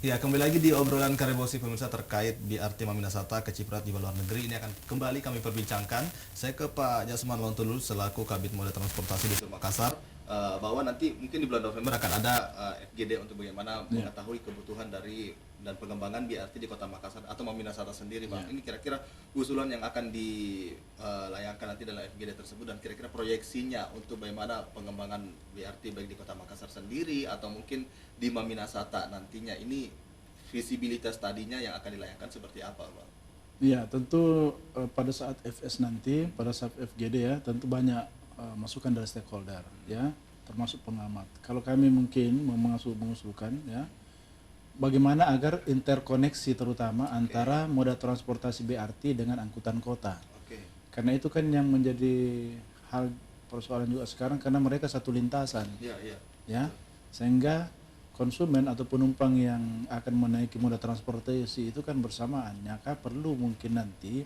Ya, kembali lagi di obrolan Karebosi pemirsa terkait BRT Maminasata ke Ciputat di luar negeri. Ini akan kembali kami perbincangkan. Saya ke Pak Jasman Lontulul selaku Kabid Moda Transportasi di Makassar, bahwa nanti mungkin di bulan November akan ada FGD untuk bagaimana mengetahui kebutuhan dari dan pengembangan BRT di Kota Makassar atau Maminasata sendiri, Bang. Ini kira-kira usulan yang akan dilayangkan nanti dalam FGD tersebut dan kira-kira proyeksinya untuk bagaimana pengembangan BRT baik di Kota Makassar sendiri atau mungkin di Maminasata nantinya, ini visibilitas tadinya yang akan dilayangkan seperti apa, Bang? Iya, tentu pada saat FS nanti, pada saat FGD ya, tentu banyak masukan dari stakeholder ya, termasuk pengamat. Kalau kami mungkin mengusulkan ya, bagaimana agar interkoneksi terutama antara moda transportasi BRT dengan angkutan kota. Karena itu kan yang menjadi hal persoalan juga sekarang, karena mereka satu lintasan. Ya, sehingga konsumen atau penumpang yang akan menaiki moda transportasi itu kan bersamaan, maka perlu mungkin nanti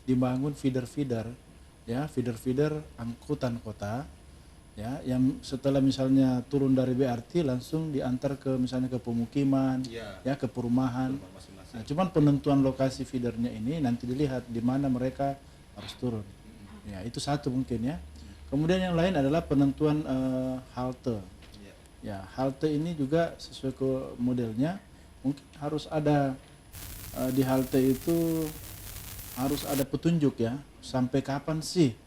dibangun feeder-feeder ya, feeder-feeder angkutan kota ya, yang setelah misalnya turun dari BRT langsung diantar ke misalnya ke pemukiman ya, ke perumahan. Nah, cuman penentuan lokasi feedernya ini nanti dilihat di mana mereka harus turun. Ya, itu satu mungkin ya. Kemudian yang lain adalah penentuan halte. Ya, halte ini juga sesuai ke modelnya, mungkin harus ada di halte itu harus ada petunjuk ya, sampai kapan sih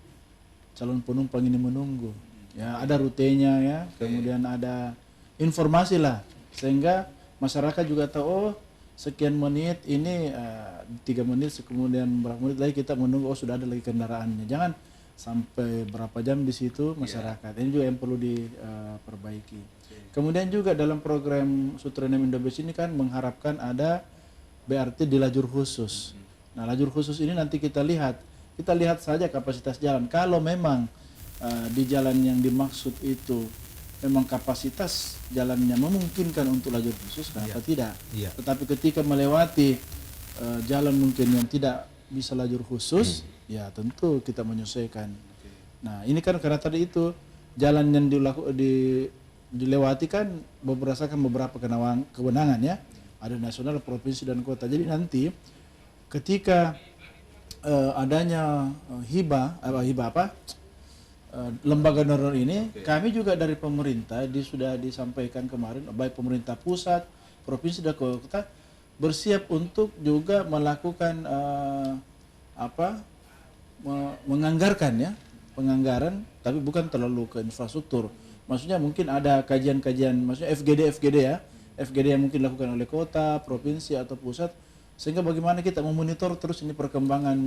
calon penumpang ini menunggu. Ya, ada rutenya ya, kemudian ada informasi lah, sehingga masyarakat juga tahu, oh sekian menit ini 3 menit, kemudian berapa menit lagi kita menunggu, oh sudah ada lagi kendaraannya. Jangan sampai berapa jam di situ masyarakat. Ini juga yang perlu diperbaiki. Kemudian juga dalam program Sutranem Indobes ini kan mengharapkan ada BRT di lajur khusus. Nah, lajur khusus ini nanti kita lihat saja kapasitas jalan. Kalau memang di jalan yang dimaksud itu memang kapasitas jalannya memungkinkan untuk lajur khusus, kenapa tidak? Tetapi ketika melewati jalan mungkin yang tidak bisa lajur khusus, ya tentu kita menyesuaikan. Nah, ini kan karena tadi itu jalan yang dilewati kan berdasarkan beberapa kewenangan ya, ada nasional, provinsi dan kota. Jadi nanti ketika adanya lembaga donor ini, kami juga dari pemerintah sudah disampaikan kemarin, baik pemerintah pusat, provinsi dan kota bersiap untuk juga melakukan menganggarkan ya, penganggaran, tapi bukan terlalu ke infrastruktur. Maksudnya mungkin ada kajian-kajian, maksudnya FGD ya, FGD yang mungkin dilakukan oleh kota, provinsi atau pusat, sehingga bagaimana kita memonitor terus ini perkembangan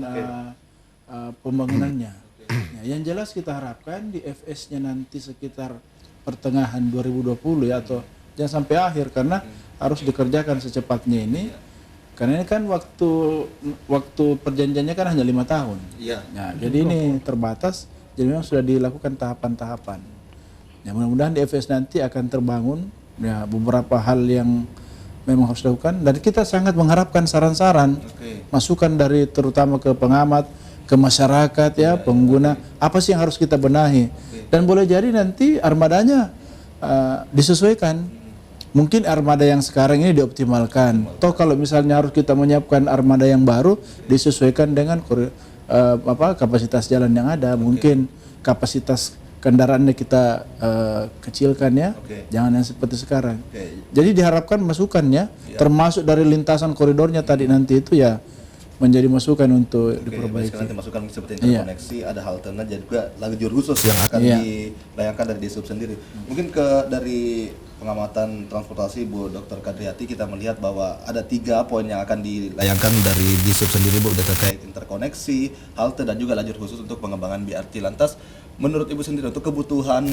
pembangunannya. Nah, yang jelas kita harapkan di FS-nya nanti sekitar pertengahan 2020 ya, atau jangan sampai akhir, karena harus dikerjakan secepatnya ini. Karena ini kan waktu perjanjiannya kan hanya 5 tahun. Nah, jadi ini terbatas, jadi memang sudah dilakukan tahapan-tahapan. Ya, mudah-mudahan di FS nanti akan terbangun ya beberapa hal yang memang harus dilakukan, dan kita sangat mengharapkan saran-saran, masukan dari terutama ke pengamat, ke masyarakat ya, pengguna, apa sih yang harus kita benahi. Dan boleh jadi nanti armadanya disesuaikan. Mungkin armada yang sekarang ini dioptimalkan. Toh kalau misalnya harus kita menyiapkan armada yang baru, disesuaikan dengan kapasitas jalan yang ada. Mungkin kapasitas kendaraannya kita kecilkan ya, jangan yang seperti sekarang. Jadi diharapkan masukannya, termasuk dari lintasan koridornya tadi nanti itu ya, menjadi masukan untuk diperbaiki. Nanti masukan seperti interkoneksi, ada haltenya, jadi juga lajur khusus yang akan dilayangkan dari Disub sendiri. Mungkin dari pengamatan transportasi Bu Dr. Kadriati, kita melihat bahwa ada 3 poin yang akan dilayangkan dari Disub sendiri, Bu, terkait interkoneksi, halte dan juga lajur khusus untuk pengembangan BRT. Lantas menurut Ibu sendiri untuk kebutuhan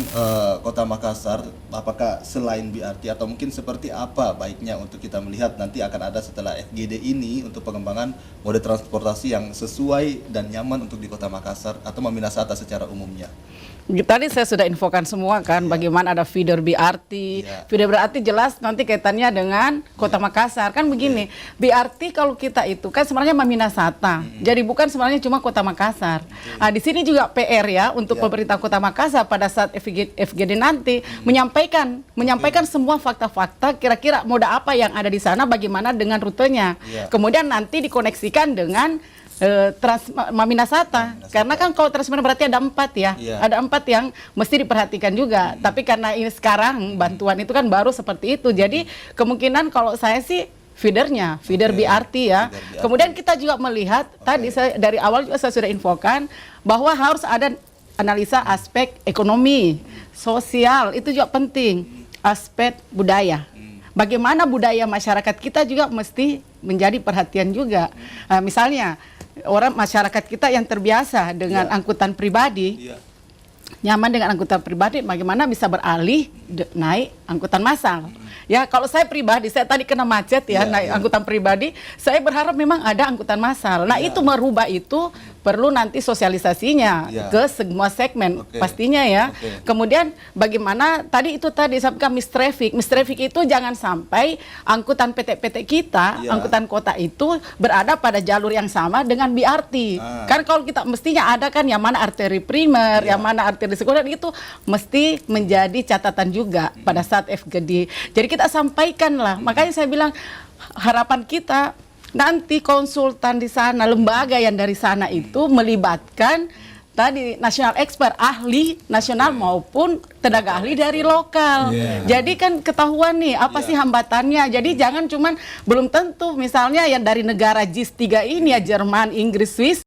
Kota Makassar, apakah selain BRT atau mungkin seperti apa baiknya untuk kita melihat nanti akan ada setelah FGD ini untuk pengembangan moda transportasi yang sesuai dan nyaman untuk di Kota Makassar atau Maminasata secara umumnya? Tadi saya sudah infokan semua kan, bagaimana ada feeder BRT. Feeder BRT jelas nanti kaitannya dengan Kota Makassar. Kan begini, BRT kalau kita itu kan sebenarnya Maminasata. Jadi Jadi bukan sebenarnya cuma Kota Makassar. Di sini juga PR ya untuk pemerintah Kota Makassar pada saat FGD nanti menyampaikan semua fakta-fakta kira-kira moda apa yang ada di sana, bagaimana dengan rutenya. Kemudian nanti dikoneksikan dengan Maminasata. Karena kan kalau Transmina berarti ada 4 ya. Ada 4 yang mesti diperhatikan juga. Tapi karena ini sekarang bantuan itu kan baru seperti itu. Jadi kemungkinan kalau saya sih feeder BRT ya. Kemudian kita juga melihat tadi dari awal juga saya sudah infokan bahwa harus ada analisa aspek ekonomi, sosial, itu juga penting. Aspek budaya. Bagaimana budaya masyarakat kita juga mesti menjadi perhatian juga. Misalnya orang masyarakat kita yang terbiasa dengan angkutan pribadi, nyaman dengan angkutan pribadi, bagaimana bisa beralih naik angkutan massal. Ya, kalau saya pribadi, saya tadi kena macet ya, naik angkutan pribadi, saya berharap memang ada angkutan massal. Nah, itu merubah itu perlu nanti sosialisasinya ke semua segmen pastinya ya. Kemudian bagaimana tadi sampaikan miss traffic itu jangan sampai angkutan PT-PT kita, angkutan kota itu berada pada jalur yang sama dengan BRT. Kan kalau kita mestinya ada kan yang mana arteri primer, yang mana arteri sekunder, itu mesti menjadi catatan juga pada saat FGD. Jadi kita sampaikan lah. Makanya saya bilang harapan kita nanti konsultan di sana, lembaga yang dari sana itu melibatkan tadi nasional expert, ahli nasional maupun tenaga ahli dari lokal. Jadi kan ketahuan nih apa sih hambatannya. Jadi jangan cuman belum tentu misalnya yang dari negara JIS 3 ini ya, Jerman, Inggris, Swiss